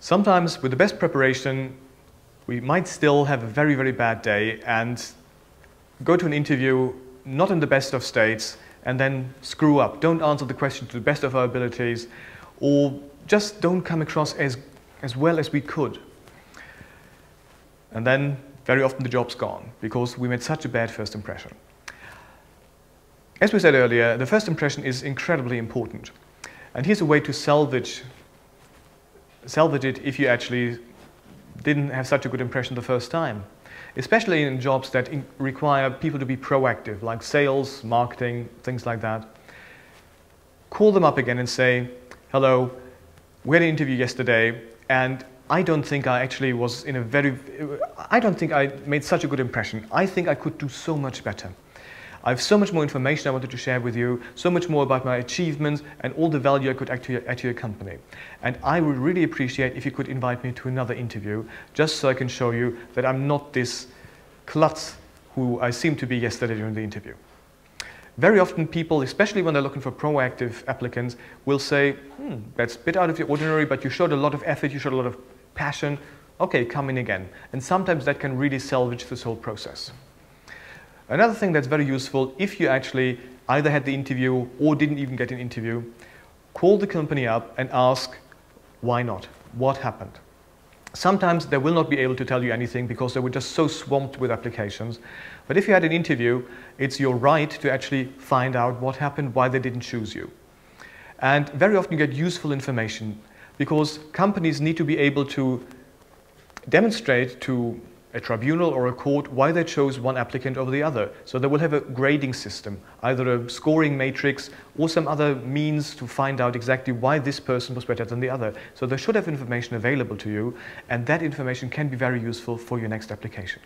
Sometimes with the best preparation, we might still have a very, very bad day and go to an interview not in the best of states and then screw up, don't answer the question to the best of our abilities, or just don't come across as well as we could. And then very often the job's gone because we made such a bad first impression. As we said earlier, the first impression is incredibly important. And here's a way to salvage it if you actually didn't have such a good impression the first time. Especially in jobs that require people to be proactive, like sales, marketing, things like that. Call them up again and say, hello, we had an interview yesterday and I don't think I actually was I don't think I made such a good impression. I think I could do so much better. I have so much more information I wanted to share with you, so much more about my achievements and all the value I could add to your company. And I would really appreciate if you could invite me to another interview, just so I can show you that I'm not this klutz who I seemed to be yesterday during the interview. Very often people, especially when they're looking for proactive applicants, will say, that's a bit out of the ordinary, but you showed a lot of effort, you showed a lot of passion, okay, come in again. And sometimes that can really salvage this whole process. Another thing that's very useful, if you actually either had the interview or didn't even get an interview, call the company up and ask, why not? What happened? Sometimes they will not be able to tell you anything because they were just so swamped with applications. But if you had an interview, it's your right to actually find out what happened, why they didn't choose you. And very often you get useful information because companies need to be able to demonstrate to a tribunal or a court why they chose one applicant over the other. So they will have a grading system, either a scoring matrix or some other means to find out exactly why this person was better than the other. So they should have information available to you, and that information can be very useful for your next application.